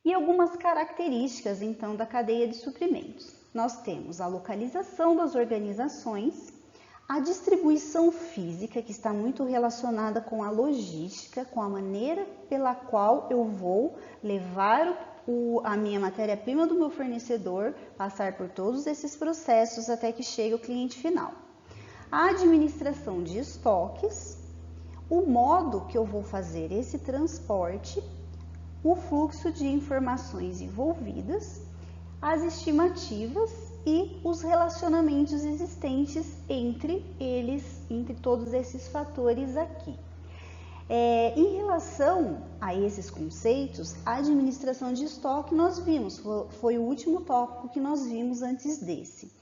E algumas características, então, da cadeia de suprimentos. Nós temos a localização das organizações, a distribuição física, que está muito relacionada com a logística, com a maneira pela qual eu vou levar a minha matéria-prima do meu fornecedor, passar por todos esses processos até que chegue ao cliente final. A administração de estoques, o modo que eu vou fazer esse transporte, o fluxo de informações envolvidas, as estimativas e os relacionamentos existentes entre eles, entre todos esses fatores aqui. Em relação a esses conceitos, a administração de estoque nós vimos, foi o último tópico que nós vimos antes desse.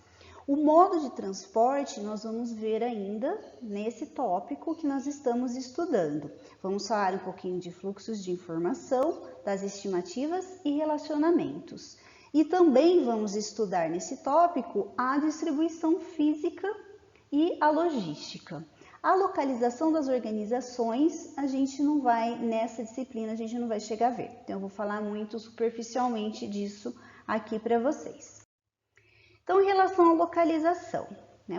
O modo de transporte nós vamos ver ainda nesse tópico que nós estamos estudando. Vamos falar um pouquinho de fluxos de informação, das estimativas e relacionamentos. E também vamos estudar nesse tópico a distribuição física e a logística. A localização das organizações, a gente não vai, nessa disciplina, a gente não vai chegar a ver. Então, eu vou falar muito superficialmente disso aqui para vocês. Então, em relação à localização,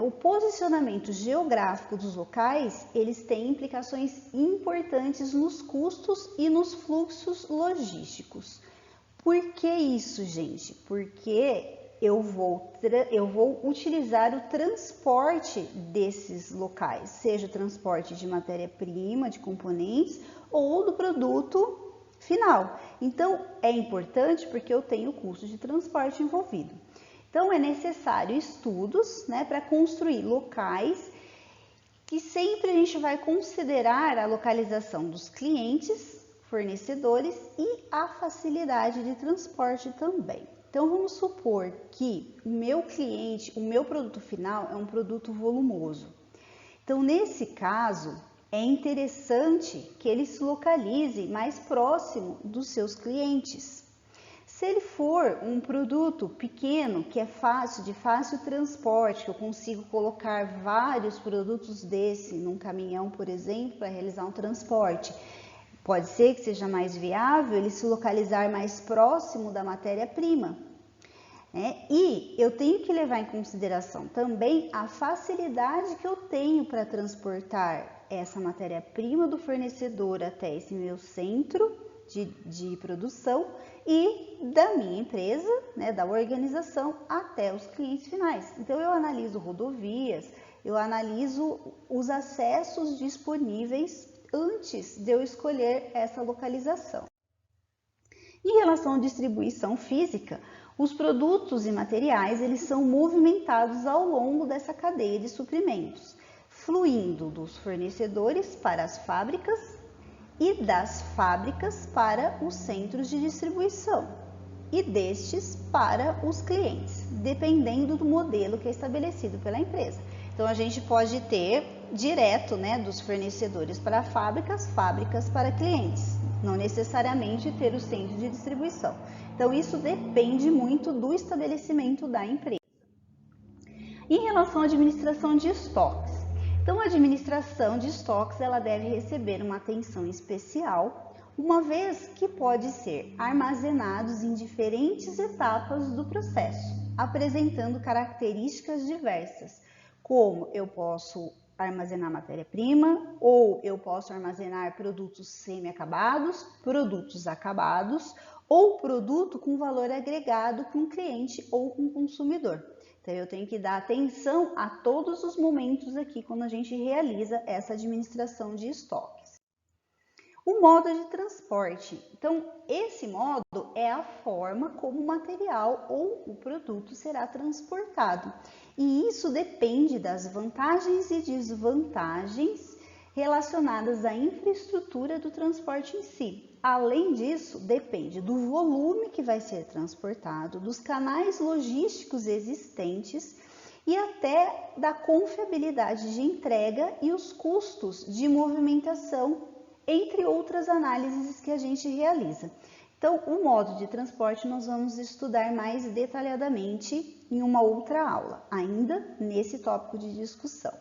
o posicionamento geográfico dos locais, eles têm implicações importantes nos custos e nos fluxos logísticos. Por que isso, gente? Porque eu vou utilizar o transporte desses locais, seja o transporte de matéria-prima, de componentes ou do produto final. Então, é importante porque eu tenho o custo de transporte envolvido. Então, é necessário estudos, para construir locais que sempre a gente vai considerar a localização dos clientes, fornecedores e a facilidade de transporte também. Então, vamos supor que o meu cliente, o meu produto final é um produto volumoso. Então, nesse caso, é interessante que ele se localize mais próximo dos seus clientes. Se ele for um produto pequeno, que é de fácil transporte, que eu consigo colocar vários produtos desse num caminhão, por exemplo, para realizar um transporte, pode ser que seja mais viável ele se localizar mais próximo da matéria-prima. E eu tenho que levar em consideração também a facilidade que eu tenho para transportar essa matéria-prima do fornecedor até esse meu centro de produção e da minha empresa, da organização, até os clientes finais. Então, eu analiso rodovias, eu analiso os acessos disponíveis antes de eu escolher essa localização. Em relação à distribuição física, os produtos e materiais eles são movimentados ao longo dessa cadeia de suprimentos, fluindo dos fornecedores para as fábricas e das fábricas para os centros de distribuição e destes para os clientes, dependendo do modelo que é estabelecido pela empresa. Então, a gente pode ter direto, dos fornecedores para fábricas, fábricas para clientes, não necessariamente ter o centro de distribuição. Então, isso depende muito do estabelecimento da empresa. Em relação à administração de estoques, então, a administração de estoques ela deve receber uma atenção especial, uma vez que pode ser armazenados em diferentes etapas do processo, apresentando características diversas, como eu posso armazenar matéria-prima, ou eu posso armazenar produtos semi-acabados, produtos acabados, ou produto com valor agregado com o cliente ou com o consumidor. Então, eu tenho que dar atenção a todos os momentos aqui quando a gente realiza essa administração de estoques. O modo de transporte. Então, esse modo é a forma como o material ou o produto será transportado. E isso depende das vantagens e desvantagens relacionadas à infraestrutura do transporte em si. Além disso, depende do volume que vai ser transportado, dos canais logísticos existentes e até da confiabilidade de entrega e os custos de movimentação, entre outras análises que a gente realiza. Então, o modo de transporte nós vamos estudar mais detalhadamente em uma outra aula, ainda nesse tópico de discussão.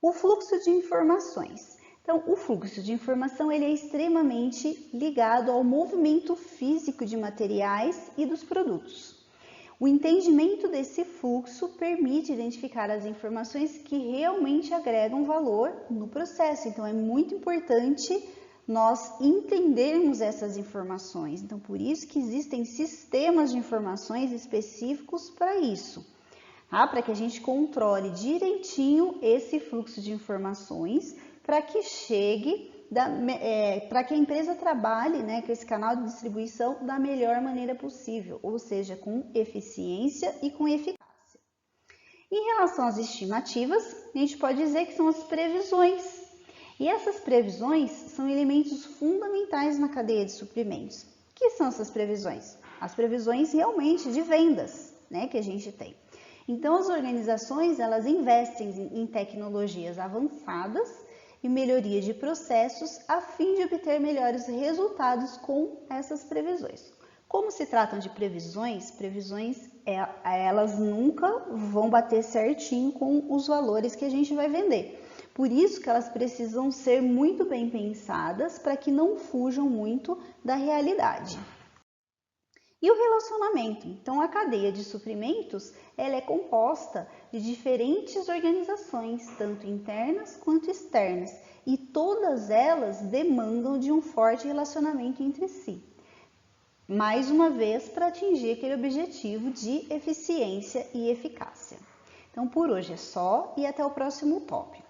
O fluxo de informações. Então, o fluxo de informação ele é extremamente ligado ao movimento físico de materiais e dos produtos. O entendimento desse fluxo permite identificar as informações que realmente agregam valor no processo. Então, é muito importante nós entendermos essas informações. Então, por isso que existem sistemas de informações específicos para isso, tá? Para que a gente controle direitinho esse fluxo de informações, para que chegue, para que a empresa trabalhe, né, com esse canal de distribuição da melhor maneira possível, ou seja, com eficiência e com eficácia. Em relação às estimativas, a gente pode dizer que são as previsões. E essas previsões são elementos fundamentais na cadeia de suprimentos. O que são essas previsões? As previsões realmente de vendas, né, que a gente tem. Então, as organizações, elas investem em tecnologias avançadas e melhoria de processos a fim de obter melhores resultados com essas previsões. Como se tratam de previsões, elas nunca vão bater certinho com os valores que a gente vai vender. Por isso que elas precisam ser muito bem pensadas para que não fujam muito da realidade. E o relacionamento? Então, a cadeia de suprimentos ela é composta de diferentes organizações, tanto internas quanto externas, e todas elas demandam de um forte relacionamento entre si. Mais uma vez, para atingir aquele objetivo de eficiência e eficácia. Então, por hoje é só e até o próximo tópico.